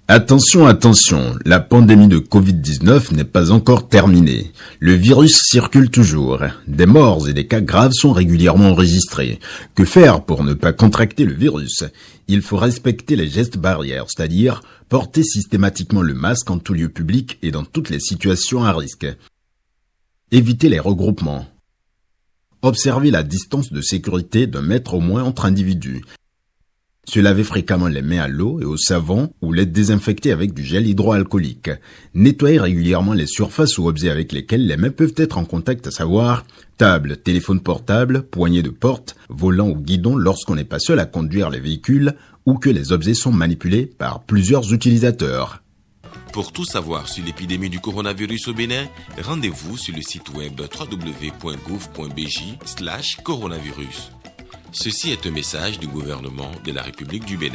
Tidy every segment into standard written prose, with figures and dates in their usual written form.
Attention, attention, la pandémie de Covid-19 n'est pas encore terminée. Le virus circule toujours. Des morts et des cas graves sont régulièrement enregistrés. Que faire pour ne pas contracter le virus? Il faut respecter les gestes barrières, c'est-à-dire porter systématiquement le masque en tout lieu public et dans toutes les situations à risque. Éviter les regroupements. Observer la distance de sécurité d'1 mètre au moins entre individus. Se laver fréquemment les mains à l'eau et au savon ou les désinfecter avec du gel hydroalcoolique. Nettoyer régulièrement les surfaces ou objets avec lesquels les mains peuvent être en contact, à savoir table, téléphone portable, poignée de porte, volant ou guidon lorsqu'on n'est pas seul à conduire les véhicules ou que les objets sont manipulés par plusieurs utilisateurs. Pour tout savoir sur l'épidémie du coronavirus au Bénin, rendez-vous sur le site web www.gouv.bj/coronavirus. Ceci est un message du gouvernement de la République du Bénin.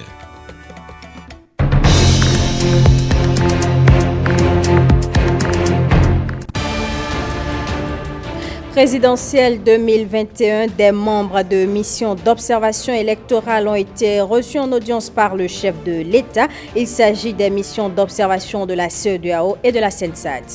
Présidentielle 2021, des membres de missions d'observation électorale ont été reçus en audience par le chef de l'État. Il s'agit des missions d'observation de la CEDEAO et de la CENSAD.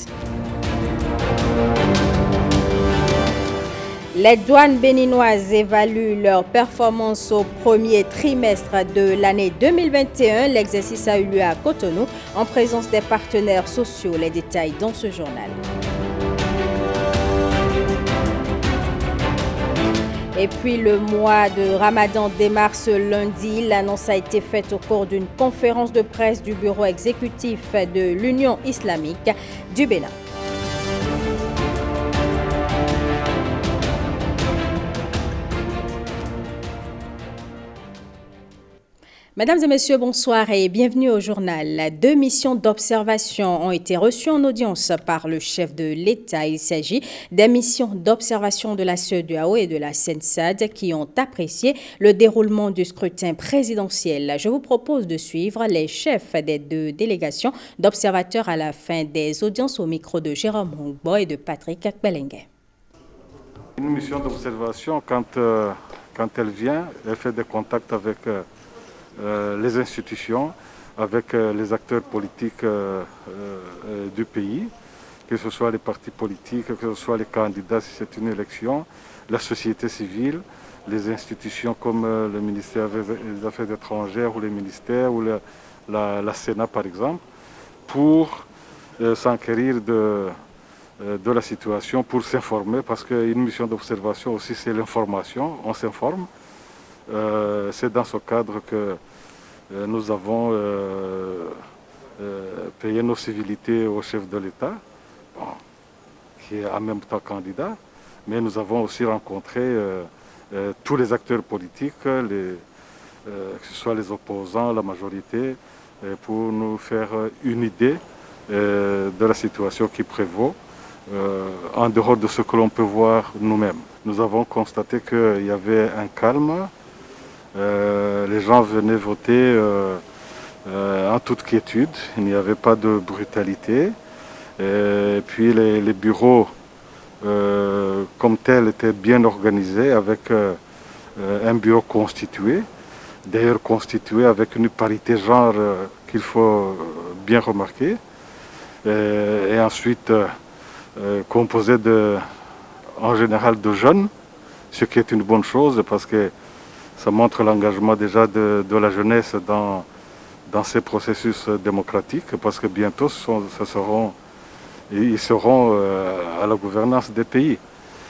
Les douanes béninoises évaluent leur performance au premier trimestre de l'année 2021. L'exercice a eu lieu à Cotonou en présence des partenaires sociaux. Les détails dans ce journal. Et puis le mois de Ramadan démarre ce lundi. L'annonce a été faite au cours d'une conférence de presse du bureau exécutif de l'Union islamique du Bénin. Mesdames et messieurs, bonsoir et bienvenue au journal. 2 missions d'observation ont été reçues en audience par le chef de l'État. Il s'agit des missions d'observation de la CEDEAO et de la CENSAD qui ont apprécié le déroulement du scrutin présidentiel. Je vous propose de suivre les chefs des 2 délégations d'observateurs à la fin des audiences au micro de Jérôme Hongbo et de Patrick Akbelengue. Une mission d'observation, quand elle vient, elle fait des contacts avec les institutions, avec les acteurs politiques du pays, que ce soit les partis politiques, que ce soit les candidats si c'est une élection, la société civile, les institutions comme le ministère des Affaires étrangères ou les ministères ou la Sénat par exemple, pour s'enquérir de la situation, pour s'informer, parce qu'une mission d'observation aussi c'est l'information, on s'informe. C'est dans ce cadre que nous avons payé nos civilités au chef de l'État, qui est en même temps candidat, mais nous avons aussi rencontré tous les acteurs politiques, que ce soit les opposants, la majorité, pour nous faire une idée de la situation qui prévaut, en dehors de ce que l'on peut voir nous-mêmes. Nous avons constaté qu'il y avait un calme. Les gens venaient voter en toute quiétude, il n'y avait pas de brutalité. Et puis les bureaux comme tels étaient bien organisés avec un bureau constitué, d'ailleurs constitué avec une parité genre qu'il faut bien remarquer. Et ensuite composé en général de jeunes, ce qui est une bonne chose parce que ça montre l'engagement déjà de la jeunesse dans ces processus démocratiques, parce que bientôt ils seront à la gouvernance des pays.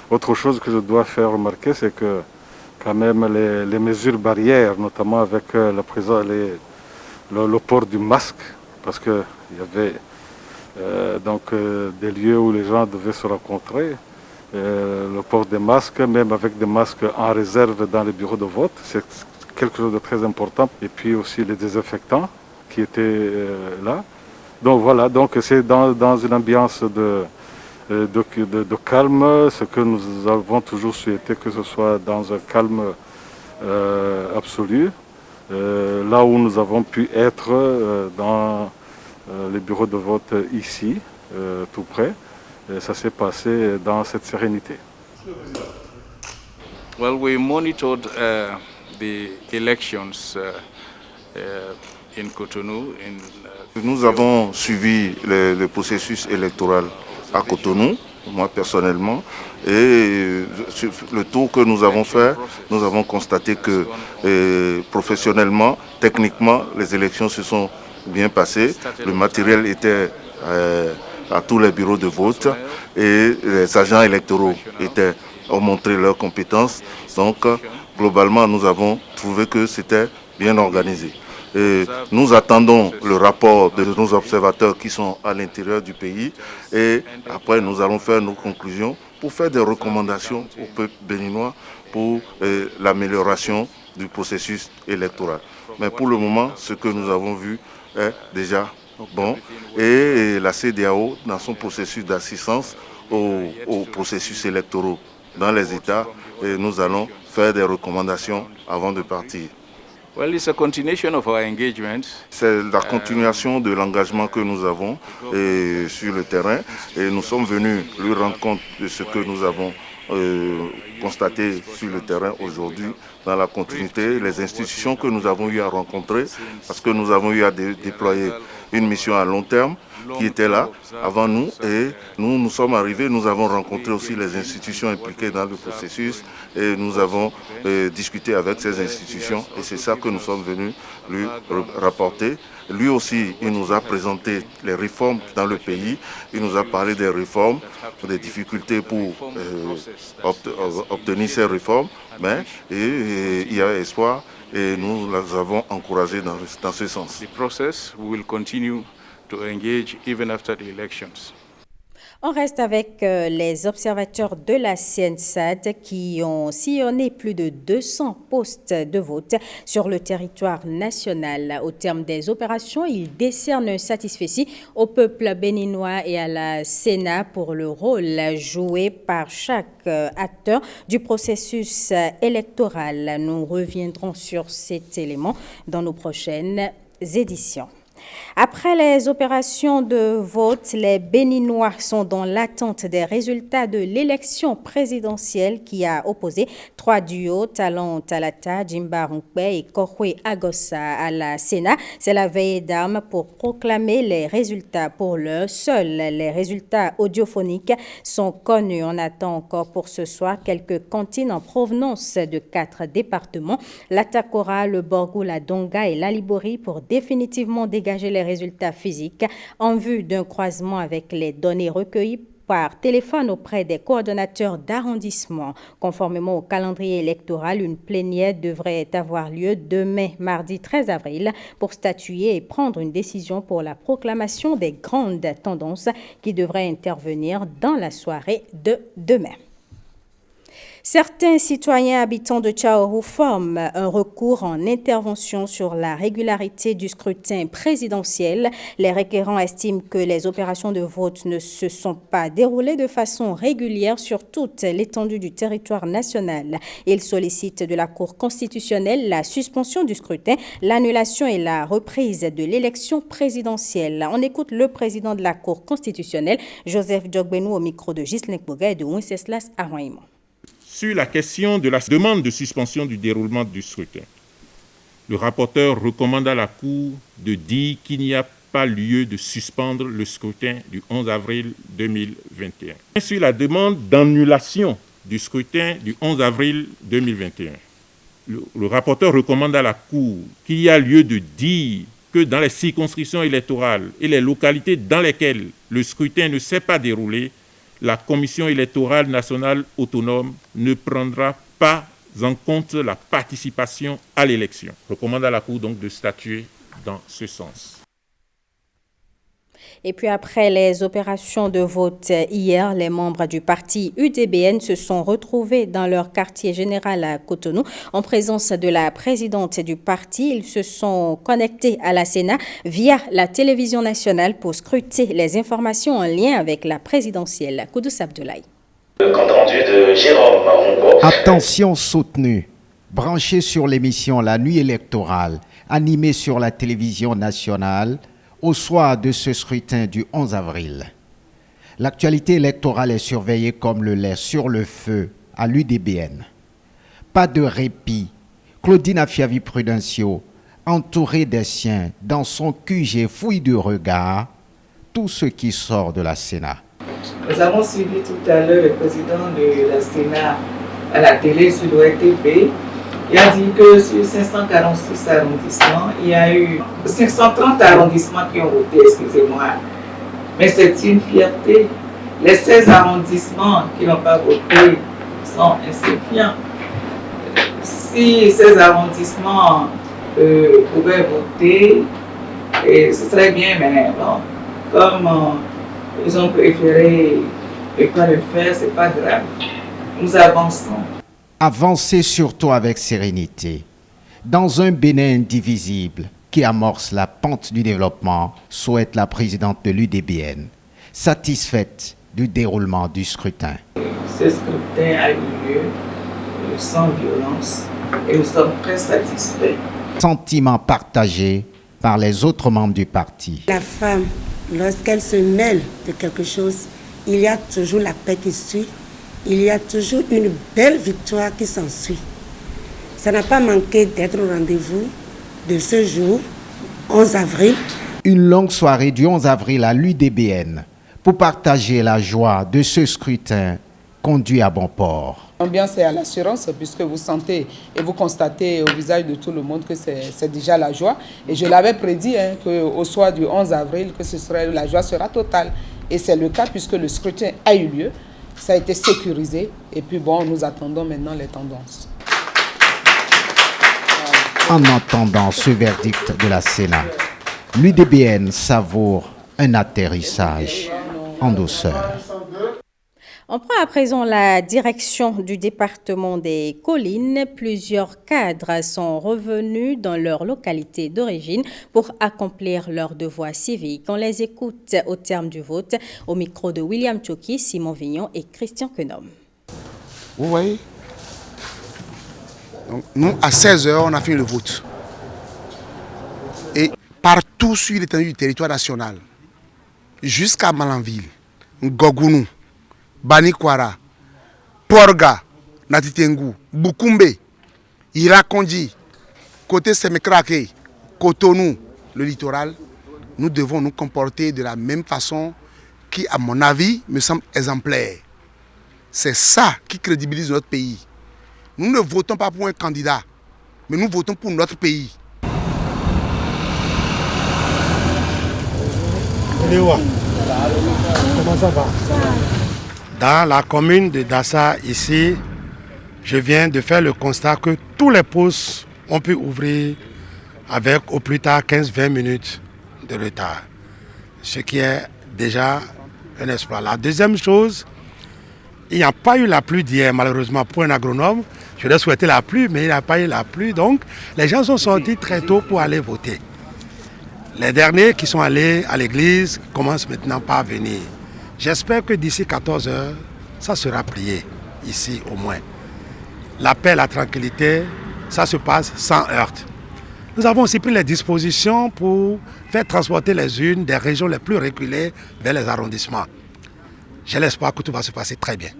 Autre chose que je dois faire remarquer, c'est que quand même les mesures barrières, notamment avec le port du masque, parce qu'il y avait des lieux où les gens devaient se rencontrer, le port des masques, même avec des masques en réserve dans les bureaux de vote, c'est quelque chose de très important. Et puis aussi les désinfectants qui étaient là. Donc voilà, donc c'est dans une ambiance de calme, ce que nous avons toujours souhaité, que ce soit dans un calme absolu. Là où nous avons pu être dans les bureaux de vote ici, tout près. Et ça s'est passé dans cette sérénité. Well, we monitored the elections Nous avons suivi le processus électoral à Cotonou, moi personnellement, et le tour que nous avons fait, nous avons constaté que professionnellement, techniquement, les élections se sont bien passées. Le matériel était à tous les bureaux de vote et les agents électoraux ont montré leurs compétences. Donc, globalement, nous avons trouvé que c'était bien organisé. Et nous attendons le rapport de nos observateurs qui sont à l'intérieur du pays et après nous allons faire nos conclusions pour faire des recommandations au peuple béninois pour l'amélioration du processus électoral. Mais pour le moment, ce que nous avons vu est déjà bon et la CEDEAO, dans son processus d'assistance aux processus électoraux dans les États, et nous allons faire des recommandations avant de partir. C'est la continuation de l'engagement que nous avons sur le terrain et nous sommes venus lui rendre compte de ce que nous avons constaté sur le terrain aujourd'hui dans la continuité, les institutions que nous avons eu à rencontrer parce que nous avons eu à déployer une mission à long terme qui était là avant nous et nous sommes arrivés, nous avons rencontré aussi les institutions impliquées dans le processus et nous avons discuté avec ces institutions et c'est ça que nous sommes venus lui rapporter. Lui aussi, il nous a présenté les réformes dans le pays, il nous a parlé des réformes, des difficultés pour obtenir ces réformes, mais il y a espoir et nous les avons encouragés dans ce sens. The process will continue to engage even after the elections. On reste avec les observateurs de la CNSAD qui ont sillonné plus de 200 postes de vote sur le territoire national. Au terme des opérations, ils décernent un satisfecit au peuple béninois et à la Sénat pour le rôle joué par chaque acteur du processus électoral. Nous reviendrons sur cet élément dans nos prochaines éditions. Après les opérations de vote, les Béninois sont dans l'attente des résultats de l'élection présidentielle qui a opposé 3 duos, Talon Talata, Jimba Runkpe et Kokwe Agossa à la Sénat. C'est la veille d'armes pour proclamer les résultats. Pour l'heure, seuls les résultats audiophoniques sont connus. On attend encore pour ce soir quelques cantines en provenance de 4 départements, l'Atakora, le Borgou, la Donga et l'Alibori pour définitivement dégager les résultats physiques en vue d'un croisement avec les données recueillies par téléphone auprès des coordonnateurs d'arrondissement. Conformément au calendrier électoral, une plénière devrait avoir lieu demain, mardi 13 avril, pour statuer et prendre une décision pour la proclamation des grandes tendances qui devraient intervenir dans la soirée de demain. Certains citoyens habitants de Tchaourou forment un recours en intervention sur la régularité du scrutin présidentiel. Les requérants estiment que les opérations de vote ne se sont pas déroulées de façon régulière sur toute l'étendue du territoire national. Ils sollicitent de la Cour constitutionnelle la suspension du scrutin, l'annulation et la reprise de l'élection présidentielle. On écoute le président de la Cour constitutionnelle, Joseph Djogbenou, au micro de Ghislain Boga et de Wenceslas Aroyman. Sur la question de la demande de suspension du déroulement du scrutin, le rapporteur recommande à la Cour de dire qu'il n'y a pas lieu de suspendre le scrutin du 11 avril 2021. Sur la demande d'annulation du scrutin du 11 avril 2021, le rapporteur recommande à la Cour qu'il y a lieu de dire que dans les circonscriptions électorales et les localités dans lesquelles le scrutin ne s'est pas déroulé, la Commission électorale nationale autonome ne prendra pas en compte la participation à l'élection. Je recommande à la Cour donc de statuer dans ce sens. Et puis après les opérations de vote hier, les membres du parti UDBN se sont retrouvés dans leur quartier général à Cotonou. En présence de la présidente du parti, ils se sont connectés à la Sénat via la télévision nationale pour scruter les informations en lien avec la présidentielle. Koudous Abdoulaye. Le compte rendu de Jérôme Marumbo. Attention soutenue. Branché sur l'émission La Nuit électorale, animée sur la télévision nationale, au soir de ce scrutin du 11 avril. L'actualité électorale est surveillée comme le lait sur le feu à l'UDBN. Pas de répit. Claudine Afiavi Prudencio, entouré des siens, dans son QG fouille du regard tout ce qui sort de la Sénat. Nous avons suivi tout à l'heure le président de la Sénat à la télé sur l'ORTP. Il a dit que sur 546 arrondissements, il y a eu 530 arrondissements qui ont voté, excusez-moi. Mais c'est une fierté. Les 16 arrondissements qui n'ont pas voté sont insignifiants. Si ces arrondissements pouvaient voter, ce serait bien, mais bon, comme ils ont préféré ne pas le faire, ce n'est pas grave. Nous avançons. Avancez surtout avec sérénité. Dans un Bénin indivisible qui amorce la pente du développement, souhaite la présidente de l'UDBN, satisfaite du déroulement du scrutin. Ce scrutin a eu lieu sans violence et nous sommes très satisfaits. Sentiment partagé par les autres membres du parti. La femme, lorsqu'elle se mêle de quelque chose, il y a toujours la paix qui suit. Il y a toujours une belle victoire qui s'ensuit. Ça n'a pas manqué d'être au rendez-vous de ce jour, 11 avril. Une longue soirée du 11 avril à l'UDBN pour partager la joie de ce scrutin conduit à bon port. L'ambiance est à l'assurance puisque vous sentez et vous constatez au visage de tout le monde que c'est déjà la joie. Et je l'avais prédit qu'au soir du 11 avril, que la joie sera totale. Et c'est le cas puisque le scrutin a eu lieu. Ça a été sécurisé et puis bon, nous attendons maintenant les tendances. En entendant ce verdict de la Sénat, l'UDBN savoure un atterrissage en douceur. On prend à présent la direction du département des Collines. Plusieurs cadres sont revenus dans leur localité d'origine pour accomplir leurs devoirs civiques. On les écoute au terme du vote au micro de William Tchoki, Simon Vignon et Christian Quenom. Vous voyez, donc, nous, à 16h, on a fait le vote. Et partout sur l'étendue du territoire national, jusqu'à Malanville, Ngogounou, Banikwara, Porga, Natitengu, Bukumbe, Irakondi, côté Semekrake, Cotonou, le littoral, nous devons nous comporter de la même façon qui, à mon avis, me semble exemplaire. C'est ça qui crédibilise notre pays. Nous ne votons pas pour un candidat, mais nous votons pour notre pays. Comment ça va? Dans la commune de Dassa, ici, je viens de faire le constat que tous les postes ont pu ouvrir avec au plus tard 15-20 minutes de retard. Ce qui est déjà un espoir. La deuxième chose, il n'y a pas eu la pluie d'hier, malheureusement pour un agronome. Je leur souhaitais la pluie, mais il n'y a pas eu la pluie. Donc, les gens sont sortis très tôt pour aller voter. Les derniers qui sont allés à l'église commencent maintenant par venir. J'espère que d'ici 14 heures, ça sera plié, ici au moins. La paix, la tranquillité, ça se passe sans heurte. Nous avons aussi pris les dispositions pour faire transporter les urnes des régions les plus reculées vers les arrondissements. J'ai l'espoir que tout va se passer très bien.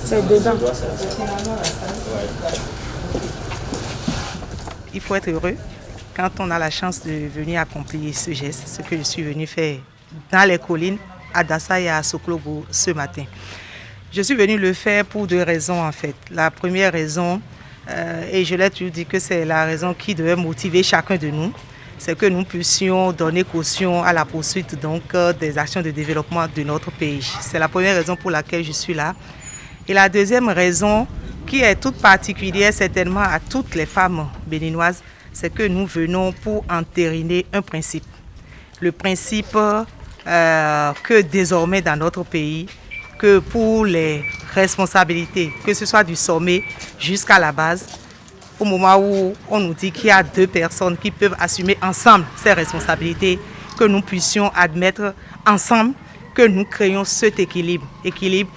C'est dedans. Il faut être heureux quand on a la chance de venir accomplir ce geste, ce que je suis venu faire dans les collines, à Dassa et à Soklobo ce matin. Je suis venu le faire pour deux raisons en fait. La première raison, et je l'ai toujours dit que c'est la raison qui devait motiver chacun de nous, c'est que nous puissions donner caution à la poursuite donc, des actions de développement de notre pays. C'est la première raison pour laquelle je suis là. Et la deuxième raison, qui est toute particulière certainement à toutes les femmes béninoises, c'est que nous venons pour entériner un principe. Le principe que désormais dans notre pays, que pour les responsabilités, que ce soit du sommet jusqu'à la base, au moment où on nous dit qu'il y a deux personnes qui peuvent assumer ensemble ces responsabilités, que nous puissions admettre ensemble que nous créons cet équilibre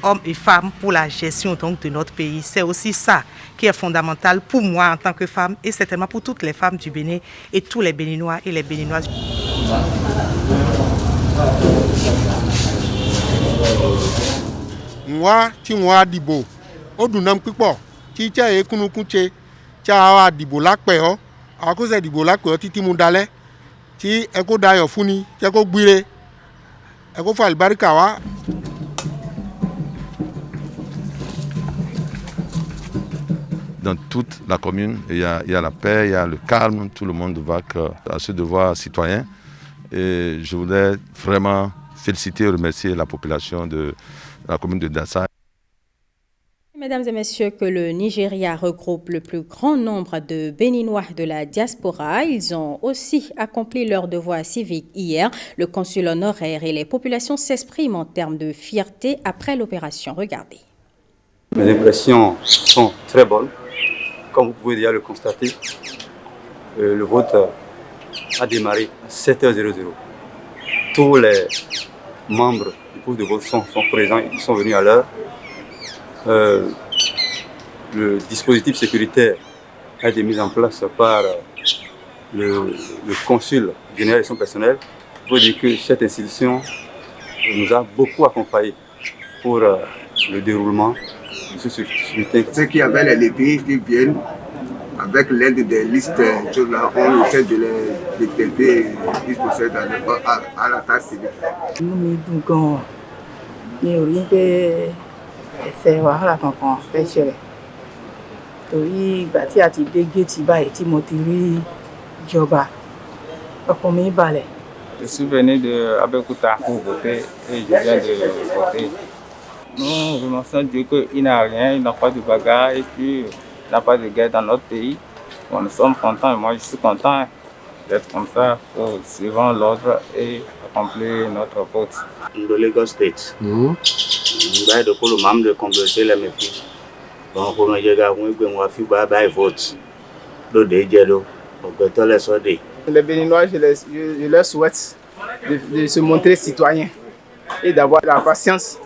hommes et femmes pour la gestion donc, de notre pays. C'est aussi ça qui est fondamental pour moi en tant que femme et certainement pour toutes les femmes du Bénin et tous les Béninois et les Béninoises. Moi, ti moi dibo. O dunam pipo. Ti cha e kunu kunche. Cha wa dibo lakpe o. A ko se dibo lakpe o titi mu dale. Ti e ko dayo funi, ti e ko gbire. E ko fa albarika wa. Dans toute la commune, il y a la paix, il y a le calme, tout le monde va à ce devoir citoyen. Et je voudrais vraiment féliciter et remercier la population de la commune de Dassa. Mesdames et messieurs, que le Nigeria regroupe le plus grand nombre de Béninois de la diaspora. Ils ont aussi accompli leur devoir civique hier. Le consul honoraire et les populations s'expriment en termes de fierté après l'opération. Regardez. Mes impressions sont très bonnes. Comme vous pouvez déjà le constater, le vote a démarré à 7h00. Tous les membres du groupe de vote sont présents, ils sont venus à l'heure. Le dispositif sécuritaire a été mis en place par le consul général et son personnel. Il faut dire que cette institution nous a beaucoup accompagnés pour le déroulement de ce scrutin. Ceux qui avaient les légumes qui viennent avec l'aide des listes, on essaie de les détecter, ils procèdent à la tâche civique. Ẹsẹ̀ wàhálà kankan fẹ́ ṣẹlẹ̀ torí ìgbà tí a ti dé géètì báyìí tí mo ti rí ìjọba ọkàn mi balẹ̀. Je suis venu de Abeokuta pour voter et je viens de voter. Nous remercions Dieu qu'il n'a rien, il n'a pas de bagarre et puis il n'a pas de guerre dans notre pays. Bon, nous sommes contents et moi je suis content d'être comme ça pour suivre l'ordre et accomplir notre vote. De Lagos State. By the call mam de converser les métiers. Bon, pour me dire on fi by vote. Do de jelo, on peut tout les soder. Les Béninois, je leur souhaite de se montrer citoyens et d'avoir la patience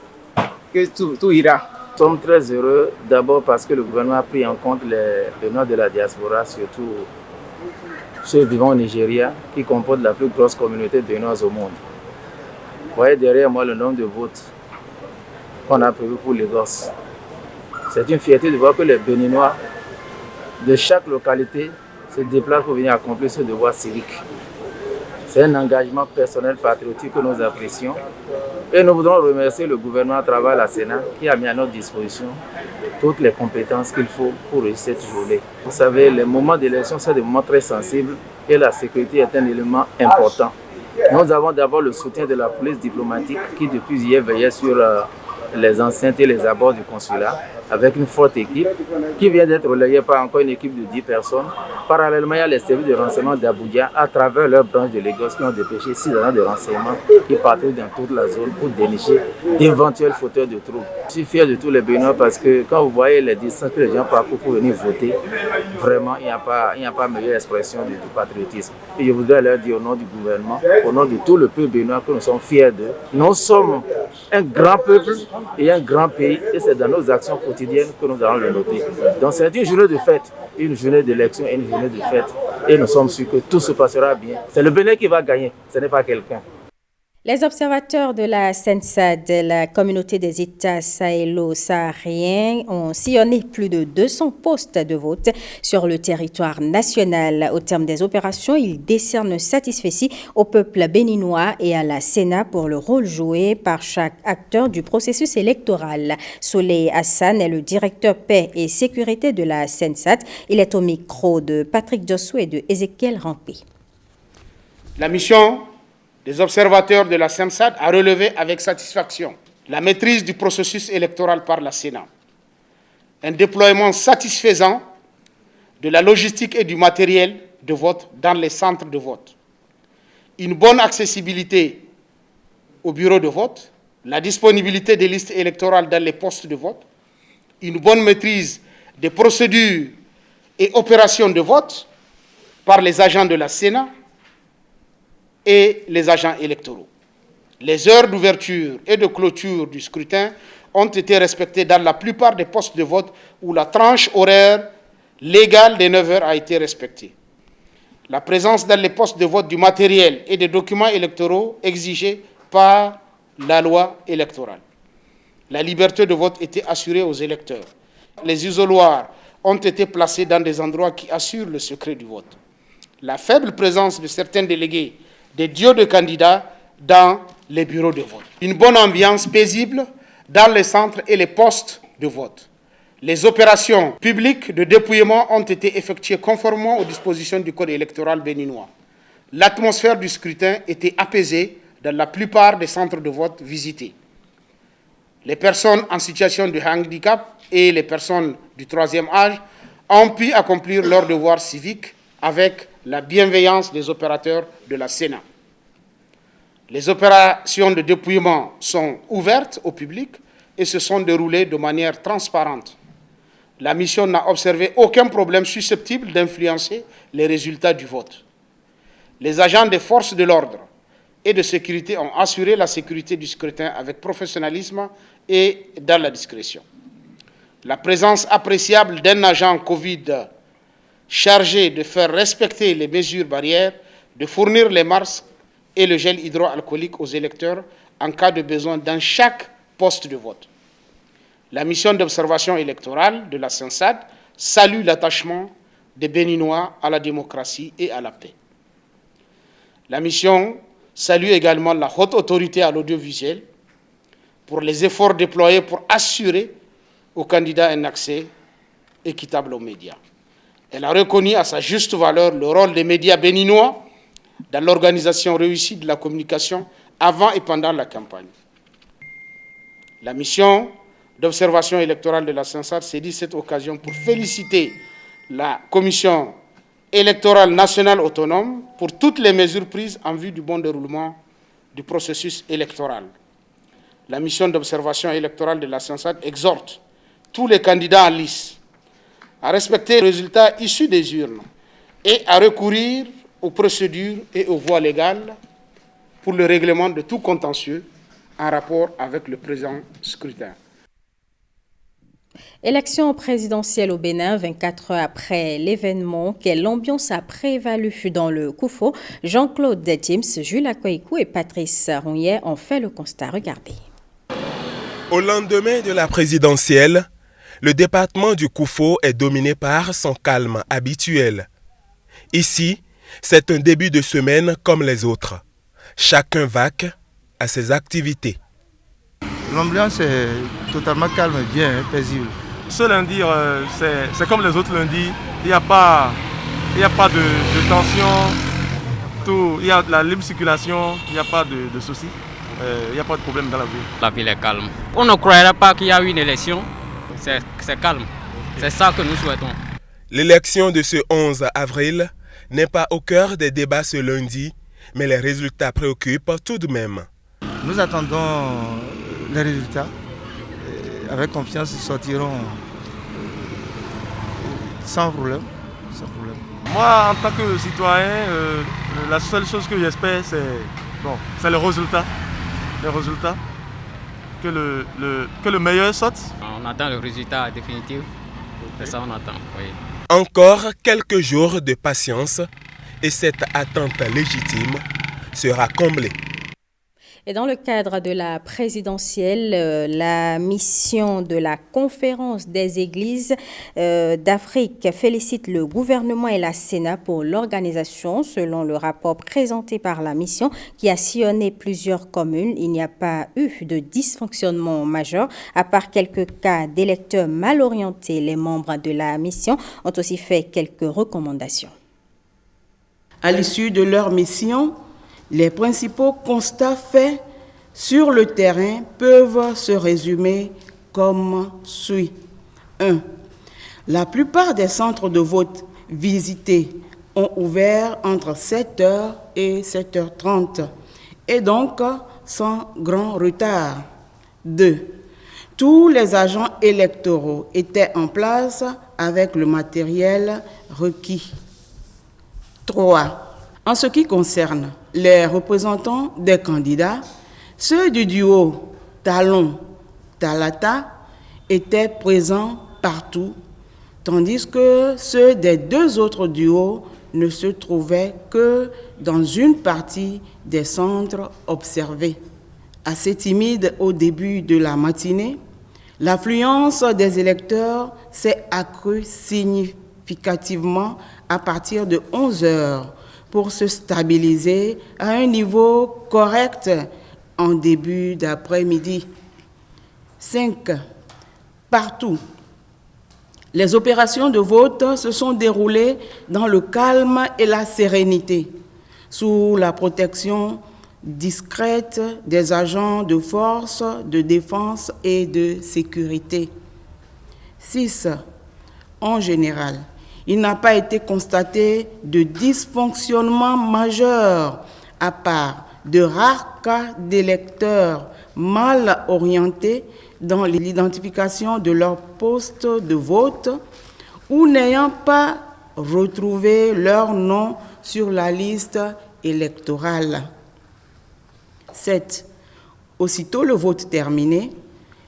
que tout ira. Nous sommes très heureux, d'abord parce que le gouvernement a pris en compte les Béninois de la diaspora, surtout ceux vivant au Nigeria, qui comportent la plus grosse communauté béninoise au monde. Vous voyez derrière moi le nombre de votes qu'on a prévu pour Lagos. C'est une fierté de voir que les Béninois de chaque localité se déplacent pour venir accomplir ce devoir civique. C'est un engagement personnel patriotique que nous apprécions et nous voudrons remercier le gouvernement à travers la Sénat qui a mis à notre disposition toutes les compétences qu'il faut pour réussir cette journée. Vous savez, les moments d'élection sont des moments très sensibles et la sécurité est un élément important. Nous avons d'abord le soutien de la police diplomatique qui depuis hier veillait sur les enceintes et les abords du consulat avec une forte équipe qui vient d'être relayée par encore une équipe de 10 personnes. Parallèlement, il y a les services de renseignement d'Abuja à travers leur branche de Lagos qui ont dépêché 6 agents de renseignement qui patrouillent dans toute la zone pour dénicher d'éventuels fauteurs de troubles. Je suis fier de tous les Béninois parce que quand vous voyez les distances que les gens parcourent pour venir voter, vraiment il n'y a pas meilleure expression du patriotisme. Et je voudrais leur dire au nom du gouvernement, au nom de tout le peuple béninois que nous sommes fiers d'eux. Nous sommes un grand peuple et un grand pays et c'est dans nos actions quotidiennes que nous allons le noter. Donc c'est une journée de fête, une journée d'élection et une journée de fête. Et nous sommes sûrs que tout se passera bien. C'est le Bénin qui va gagner, ce n'est pas quelqu'un. Les observateurs de la CENSAD, la communauté des États sahélo-sahariens, ont sillonné plus de 200 postes de vote sur le territoire national. Au terme des opérations, ils décernent satisfecit au peuple béninois et à la Sénat pour le rôle joué par chaque acteur du processus électoral. Soleil Hassan est le directeur paix et sécurité de la CENSAD. Il est au micro de Patrick Jossou et de Ézéchiel Rampé. La mission des observateurs de la CENSAD a relevé avec satisfaction la maîtrise du processus électoral par la Sénat, un déploiement satisfaisant de la logistique et du matériel de vote dans les centres de vote, une bonne accessibilité au bureau de vote, la disponibilité des listes électorales dans les postes de vote, une bonne maîtrise des procédures et opérations de vote par les agents de la Sénat et les agents électoraux. Les heures d'ouverture et de clôture du scrutin ont été respectées dans la plupart des postes de vote où la tranche horaire légale des 9 heures a été respectée. La présence dans les postes de vote du matériel et des documents électoraux exigés par la loi électorale. La liberté de vote était assurée aux électeurs. Les isoloirs ont été placés dans des endroits qui assurent le secret du vote. La faible présence de certains délégués des duos de candidats dans les bureaux de vote. Une bonne ambiance paisible dans les centres et les postes de vote. Les opérations publiques de dépouillement ont été effectuées conformément aux dispositions du Code électoral béninois. L'atmosphère du scrutin était apaisée dans la plupart des centres de vote visités. Les personnes en situation de handicap et les personnes du troisième âge ont pu accomplir leur devoir civique avec la bienveillance des opérateurs de la Sénat. Les opérations de dépouillement sont ouvertes au public et se sont déroulées de manière transparente. La mission n'a observé aucun problème susceptible d'influencer les résultats du vote. Les agents des forces de l'ordre et de sécurité ont assuré la sécurité du scrutin avec professionnalisme et dans la discrétion. La présence appréciable d'un agent Covid chargé de faire respecter les mesures barrières, de fournir les masques et le gel hydroalcoolique aux électeurs en cas de besoin dans chaque poste de vote. La mission d'observation électorale de la SENSAD salue l'attachement des Béninois à la démocratie et à la paix. La mission salue également la haute autorité à l'audiovisuel pour les efforts déployés pour assurer aux candidats un accès équitable aux médias. Elle a reconnu à sa juste valeur le rôle des médias béninois dans l'organisation réussie de la communication avant et pendant la campagne. La mission d'observation électorale de la SENSAD saisit cette occasion pour féliciter la Commission électorale nationale autonome pour toutes les mesures prises en vue du bon déroulement du processus électoral. La mission d'observation électorale de la SENSAD exhorte tous les candidats en lice à respecter les résultats issus des urnes et à recourir aux procédures et aux voies légales pour le règlement de tout contentieux en rapport avec le présent scrutin. Élection présidentielle au Bénin, 24 heures après l'événement, quelle ambiance a prévalu dans le Koufo? Jean-Claude Detims, Jules Akoikou et Patrice Rouillet ont fait le constat. Regardez. Au lendemain de la présidentielle, le département du Koufo est dominé par son calme habituel. Ici, c'est un début de semaine comme les autres. Chacun vaque à ses activités. L'ambiance est totalement calme, bien, paisible. Ce lundi, c'est comme les autres lundis. Il n'y a pas de tension. Il y a de la libre circulation. Il n'y a pas de soucis. Il n'y a pas de problème dans la ville. La ville est calme. On ne croirait pas qu'il y a eu une élection. C'est calme. C'est ça que nous souhaitons. L'élection de ce 11 avril n'est pas au cœur des débats ce lundi, mais les résultats préoccupent tout de même. Nous attendons les résultats. Avec confiance, ils sortiront sans problème. Moi, en tant que citoyen, la seule chose que j'espère, c'est le résultat. Que le meilleur sorte. On attend le résultat définitif. C'est ça qu'on attend, oui. Encore quelques jours de patience et cette attente légitime sera comblée. Et dans le cadre de la présidentielle, la mission de la Conférence des Églises d'Afrique félicite le gouvernement et la Sénat pour l'organisation. Selon le rapport présenté par la mission qui a sillonné plusieurs communes, il n'y a pas eu de dysfonctionnement majeur. À part quelques cas d'électeurs mal orientés, les membres de la mission ont aussi fait quelques recommandations. À l'issue de leur mission, les principaux constats faits sur le terrain peuvent se résumer comme suit. 1. La plupart des centres de vote visités ont ouvert entre 7h et 7h30 et donc sans grand retard. 2. Tous les agents électoraux étaient en place avec le matériel requis. 3. En ce qui concerne les représentants des candidats, ceux du duo Talon-Talata étaient présents partout, tandis que ceux des deux autres duos ne se trouvaient que dans une partie des centres observés. Assez timide au début de la matinée, l'affluence des électeurs s'est accrue significativement à partir de 11 heures pour se stabiliser à un niveau correct en début d'après-midi. 5. Partout, les opérations de vote se sont déroulées dans le calme et la sérénité, sous la protection discrète des agents de force, de défense et de sécurité. 6. En général, il n'a pas été constaté de dysfonctionnement majeur, à part de rares cas d'électeurs mal orientés dans l'identification de leur poste de vote ou n'ayant pas retrouvé leur nom sur la liste électorale. 7. Aussitôt le vote terminé,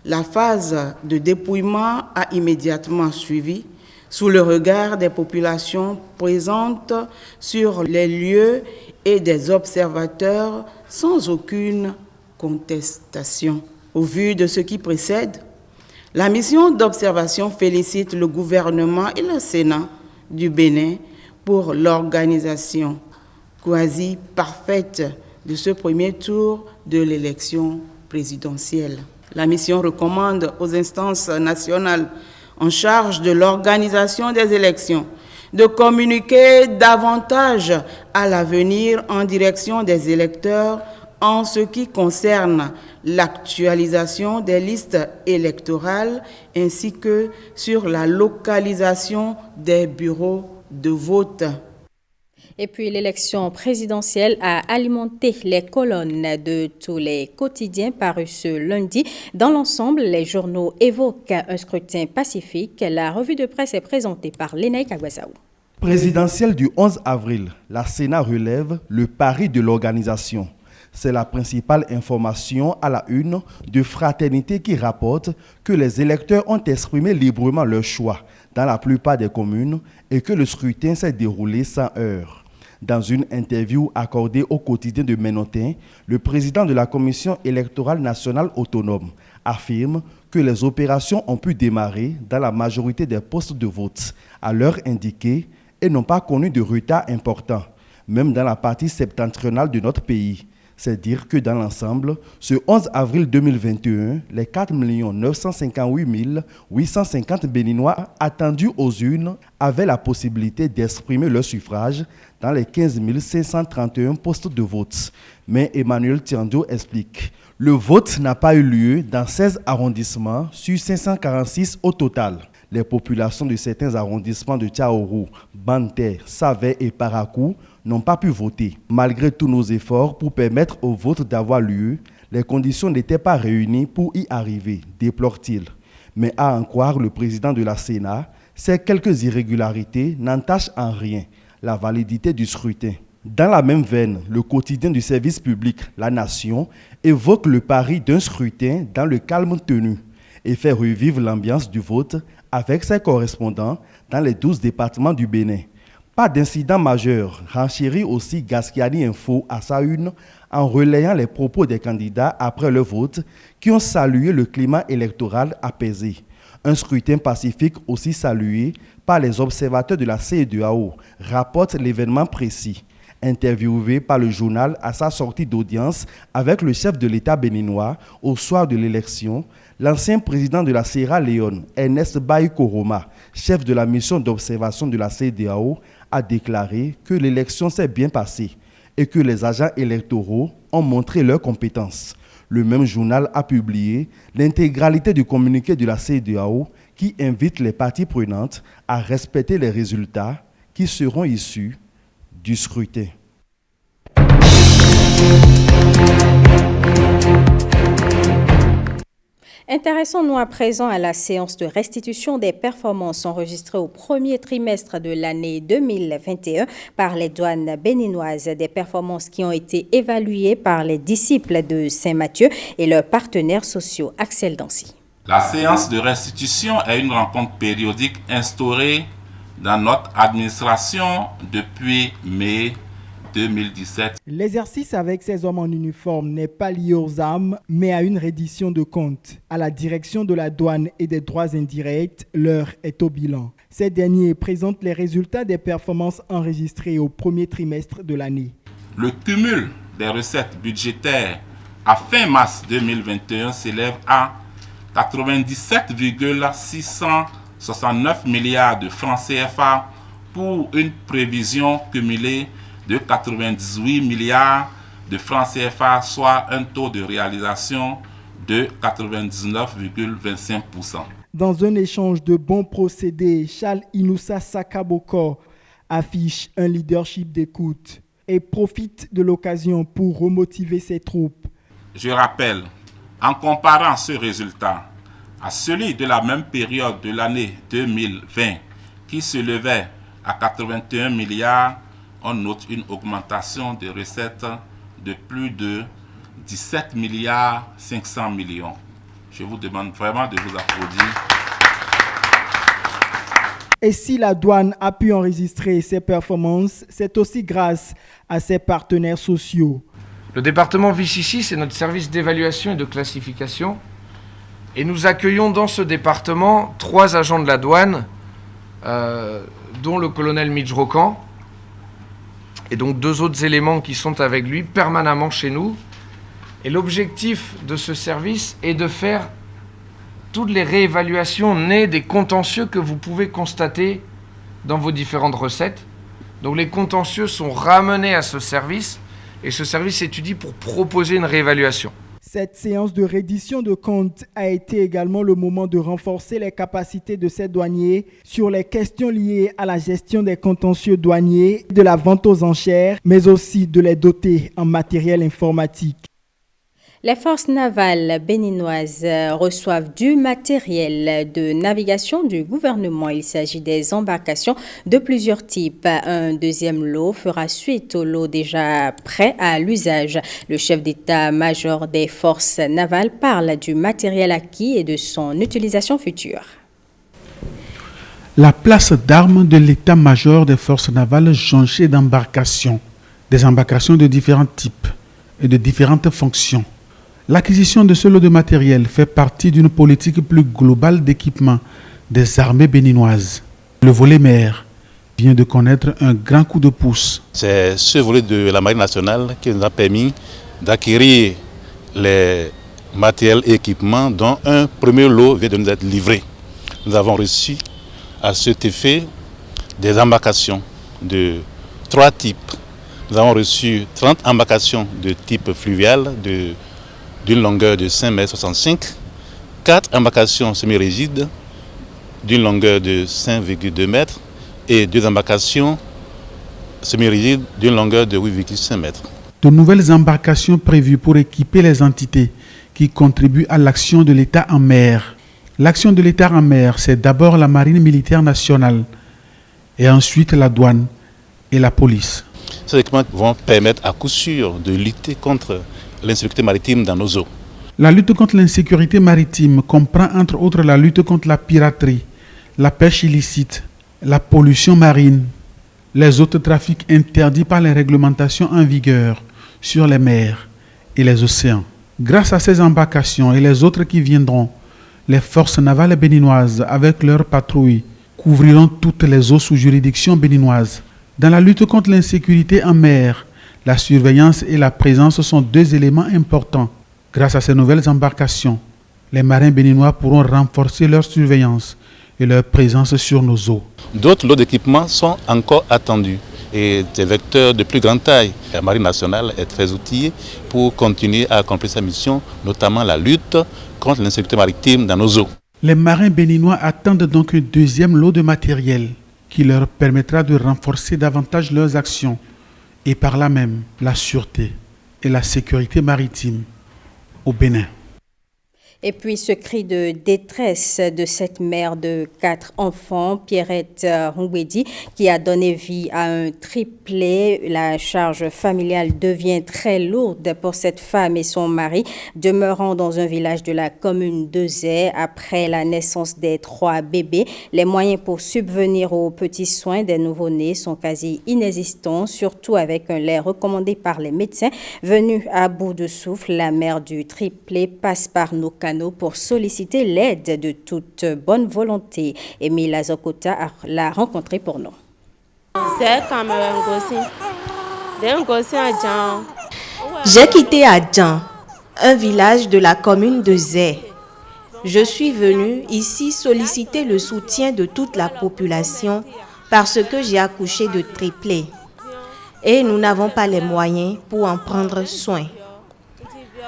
la phase de dépouillement a immédiatement suivi sous le regard des populations présentes sur les lieux et des observateurs sans aucune contestation. Au vu de ce qui précède, la mission d'observation félicite le gouvernement et le Sénat du Bénin pour l'organisation quasi parfaite de ce premier tour de l'élection présidentielle. La mission recommande aux instances nationales en charge de l'organisation des élections de communiquer davantage à l'avenir en direction des électeurs en ce qui concerne l'actualisation des listes électorales ainsi que sur la localisation des bureaux de vote. Et puis l'élection présidentielle a alimenté les colonnes de tous les quotidiens parus ce lundi. Dans l'ensemble, les journaux évoquent un scrutin pacifique. La revue de presse est présentée par Lénaï Kagwasaou. Présidentielle du 11 avril, la Sénat relève le pari de l'organisation. C'est la principale information à la une de Fraternité qui rapporte que les électeurs ont exprimé librement leur choix dans la plupart des communes et que le scrutin s'est déroulé sans heurts. Dans une interview accordée au quotidien de Ménotin, le président de la Commission électorale nationale autonome affirme que les opérations ont pu démarrer dans la majorité des postes de vote à l'heure indiquée et n'ont pas connu de retard important, même dans la partie septentrionale de notre pays. C'est dire que dans l'ensemble, ce 11 avril 2021, les 4 958 850 Béninois attendus aux urnes avaient la possibilité d'exprimer leur suffrage dans les 15 531 postes de vote. Mais Emmanuel Tiandio explique, le vote n'a pas eu lieu dans 16 arrondissements sur 546 au total. Les populations de certains arrondissements de Tchaourou, Banté, Savé et Parakou n'ont pas pu voter. Malgré tous nos efforts pour permettre au vote d'avoir lieu, les conditions n'étaient pas réunies pour y arriver, déplore-t-il. Mais à en croire le président de la Sénat, ces quelques irrégularités n'entachent en rien la validité du scrutin. Dans la même veine, le quotidien du service public, La Nation, évoque le pari d'un scrutin dans le calme tenu et fait revivre l'ambiance du vote avec ses correspondants dans les 12 départements du Bénin. Pas d'incident majeur, renchérit aussi Gasquiani Info à sa une en relayant les propos des candidats après le vote qui ont salué le climat électoral apaisé. Un scrutin pacifique aussi salué par les observateurs de la CEDEAO, rapporte l'événement précis. Interviewé par le journal à sa sortie d'audience avec le chef de l'État béninois au soir de l'élection, l'ancien président de la Sierra Leone, Ernest Bai Koroma, chef de la mission d'observation de la CEDEAO, a déclaré que l'élection s'est bien passée et que les agents électoraux ont montré leurs compétences. Le même journal a publié l'intégralité du communiqué de la CEDEAO qui invite les parties prenantes à respecter les résultats qui seront issus du scrutin. Intéressons-nous à présent à la séance de restitution des performances enregistrées au premier trimestre de l'année 2021 par les douanes béninoises, des performances qui ont été évaluées par les disciples de Saint-Mathieu et leurs partenaires sociaux. Axel Dancy. La séance de restitution est une rencontre périodique instaurée dans notre administration depuis mai 2017. L'exercice avec ces hommes en uniforme n'est pas lié aux armes, mais à une reddition de comptes. À la direction de la douane et des droits indirects, l'heure est au bilan. Ces derniers présentent les résultats des performances enregistrées au premier trimestre de l'année. Le cumul des recettes budgétaires à fin mars 2021 s'élève à 97,669 milliards de francs CFA pour une prévision cumulée de 98 milliards de francs CFA, soit un taux de réalisation de 99,25%. Dans un échange de bons procédés, Charles Inoussa Sakaboko affiche un leadership d'écoute et profite de l'occasion pour remotiver ses troupes. Je rappelle, en comparant ce résultat à celui de la même période de l'année 2020, qui s'élevait à 81 milliards, on note une augmentation des recettes de plus de 17 milliards 500 millions. Je vous demande vraiment de vous applaudir. Et si la douane a pu enregistrer ses performances, c'est aussi grâce à ses partenaires sociaux. Le département VCC, c'est notre service d'évaluation et de classification. Et nous accueillons dans ce département 3 agents de la douane, dont le colonel Midjrokan, et donc 2 autres éléments qui sont avec lui permanemment chez nous. Et l'objectif de ce service est de faire toutes les réévaluations nées des contentieux que vous pouvez constater dans vos différentes recettes. Donc les contentieux sont ramenés à ce service et ce service étudie pour proposer une réévaluation. Cette séance de reddition de comptes a été également le moment de renforcer les capacités de ces douaniers sur les questions liées à la gestion des contentieux douaniers, de la vente aux enchères, mais aussi de les doter en matériel informatique. Les forces navales béninoises reçoivent du matériel de navigation du gouvernement. Il s'agit des embarcations de plusieurs types. Un deuxième lot fera suite au lot déjà prêt à l'usage. Le chef d'état-major des forces navales parle du matériel acquis et de son utilisation future. La place d'armes de l'état-major des forces navales jonchée d'embarcations, des embarcations de différents types et de différentes fonctions. L'acquisition de ce lot de matériel fait partie d'une politique plus globale d'équipement des armées béninoises. Le volet mer vient de connaître un grand coup de pouce. C'est ce volet de la Marine nationale qui nous a permis d'acquérir les matériels et équipements dont un premier lot vient de nous être livré. Nous avons reçu à cet effet des embarcations de 3 types. Nous avons reçu 30 embarcations de type fluvial d'une longueur de 5,65 m, 4 embarcations semi-rigides d'une longueur de 5,2 m et 2 embarcations semi-rigides d'une longueur de 8,5 m. De nouvelles embarcations prévues pour équiper les entités qui contribuent à l'action de l'État en mer. L'action de l'État en mer, c'est d'abord la marine militaire nationale et ensuite la douane et la police. Ces équipements vont permettre à coup sûr de lutter contre l'insécurité maritime dans nos eaux. La lutte contre l'insécurité maritime comprend entre autres la lutte contre la piraterie, la pêche illicite, la pollution marine, les autres trafics interdits par les réglementations en vigueur sur les mers et les océans. Grâce à ces embarcations et les autres qui viendront, les forces navales béninoises avec leurs patrouilles couvriront toutes les eaux sous juridiction béninoise. Dans la lutte contre l'insécurité en mer, la surveillance et la présence sont 2 éléments importants. Grâce à ces nouvelles embarcations, les marins béninois pourront renforcer leur surveillance et leur présence sur nos eaux. D'autres lots d'équipements sont encore attendus et des vecteurs de plus grande taille. La Marine nationale est très outillée pour continuer à accomplir sa mission, notamment la lutte contre l'insécurité maritime dans nos eaux. Les marins béninois attendent donc un deuxième lot de matériel qui leur permettra de renforcer davantage leurs actions et par là même la sûreté et la sécurité maritime au Bénin. Et puis ce cri de détresse de cette mère de 4 enfants, Pierrette Hongwedi, qui a donné vie à un triplé. La charge familiale devient très lourde pour cette femme et son mari, demeurant dans un village de la commune de Zé après la naissance des 3 bébés. Les moyens pour subvenir aux petits soins des nouveau-nés sont quasi inexistants, surtout avec un lait recommandé par les médecins. Venue à bout de souffle, la mère du triplé passe par nos canaux pour solliciter l'aide de toute bonne volonté. Émile Azokota l'a rencontré pour nous. J'ai quitté Adjan, un village de la commune de Zé. Je suis venue ici solliciter le soutien de toute la population parce que j'ai accouché de triplés et nous n'avons pas les moyens pour en prendre soin.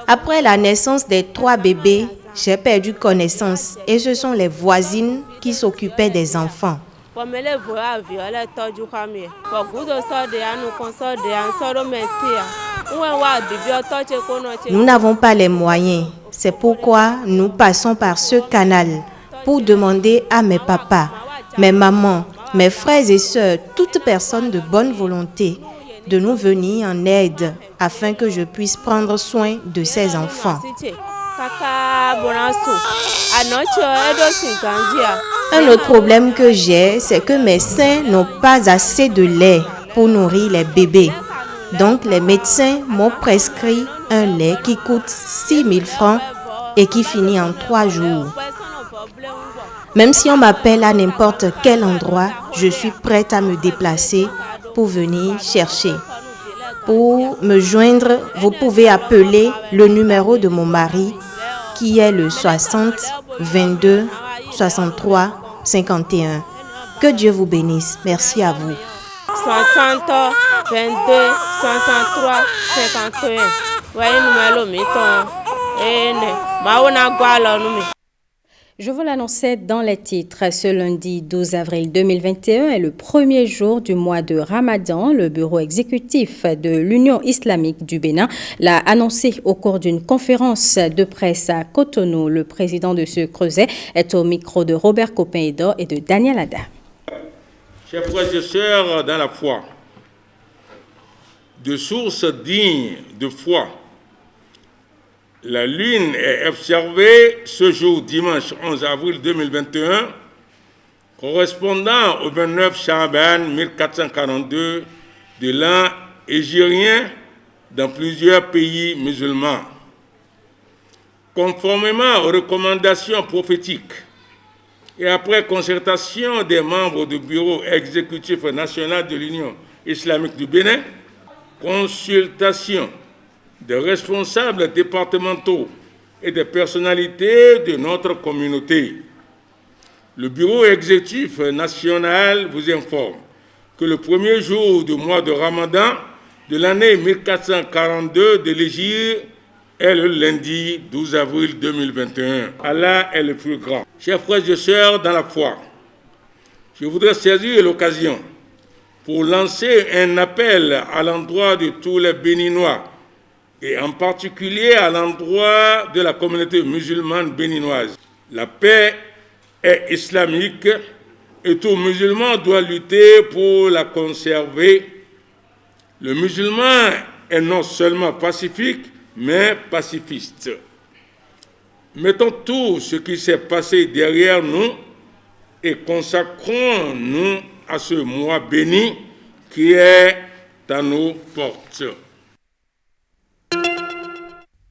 Après la naissance des 3 bébés, j'ai perdu connaissance et ce sont les voisines qui s'occupaient des enfants. Nous n'avons pas les moyens. C'est pourquoi nous passons par ce canal pour demander à mes papas, mes mamans, mes frères et sœurs, toute personne de bonne volonté, de nous venir en aide afin que je puisse prendre soin de ces enfants. Un autre problème que j'ai, c'est que mes seins n'ont pas assez de lait pour nourrir les bébés. Donc les médecins m'ont prescrit un lait qui coûte 6 000 francs et qui finit en 3 jours. Même si on m'appelle à n'importe quel endroit, je suis prête à me déplacer pour venir chercher. Pour me joindre, vous pouvez appeler le numéro de mon mari qui est le 60 22 63 51. Que Dieu vous bénisse. Merci à vous. 60 22 63 51. Je vous l'annonçais dans les titres. Ce lundi 12 avril 2021 est le premier jour du mois de Ramadan. Le bureau exécutif de l'Union islamique du Bénin l'a annoncé au cours d'une conférence de presse à Cotonou. Le président de ce creuset est au micro de Robert Copin-Edor et de Daniel Ada. Chers frères et sœurs dans la foi, de sources dignes de foi, la lune est observée ce jour, dimanche 11 avril 2021, correspondant au 29 Chaban 1442 de l'an hégirien dans plusieurs pays musulmans. Conformément aux recommandations prophétiques et après concertation des membres du bureau exécutif national de l'Union islamique du Bénin, consultation des responsables départementaux et des personnalités de notre communauté. Le bureau exécutif national vous informe que le premier jour du mois de Ramadan de l'année 1442 de l'Hégire est le lundi 12 avril 2021. Allah est le plus grand. Chers frères et sœurs dans la foi, je voudrais saisir l'occasion pour lancer un appel à l'endroit de tous les Béninois et en particulier à l'endroit de la communauté musulmane béninoise. La paix est islamique et tout musulman doit lutter pour la conserver. Le musulman est non seulement pacifique, mais pacifiste. Mettons tout ce qui s'est passé derrière nous et consacrons-nous à ce mois béni qui est à nos portes.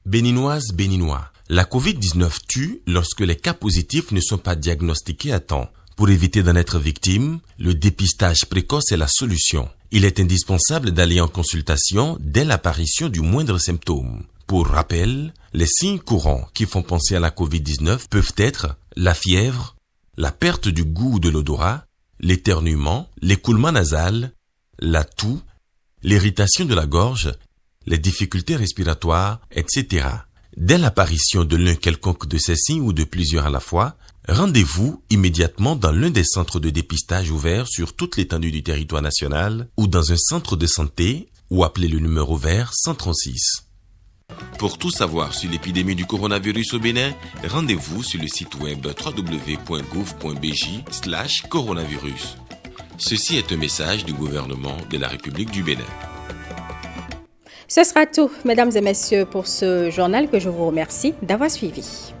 Béninoises, Béninois, la Covid-19 tue lorsque les cas positifs ne sont pas diagnostiqués à temps. Pour éviter d'en être victime, le dépistage précoce est la solution. Il est indispensable d'aller en consultation dès l'apparition du moindre symptôme. Pour rappel, les signes courants qui font penser à la Covid-19 peuvent être la fièvre, la perte du goût ou de l'odorat, l'éternuement, l'écoulement nasal, la toux, l'irritation de la gorge, les difficultés respiratoires, etc. Dès l'apparition de l'un quelconque de ces signes ou de plusieurs à la fois, rendez-vous immédiatement dans l'un des centres de dépistage ouverts sur toute l'étendue du territoire national ou dans un centre de santé ou appelez le numéro vert 136. Pour tout savoir sur l'épidémie du coronavirus au Bénin, rendez-vous sur le site web www.gouv.bj/coronavirus. Ceci est un message du gouvernement de la République du Bénin. Ce sera tout, mesdames et messieurs, pour ce journal que je vous remercie d'avoir suivi.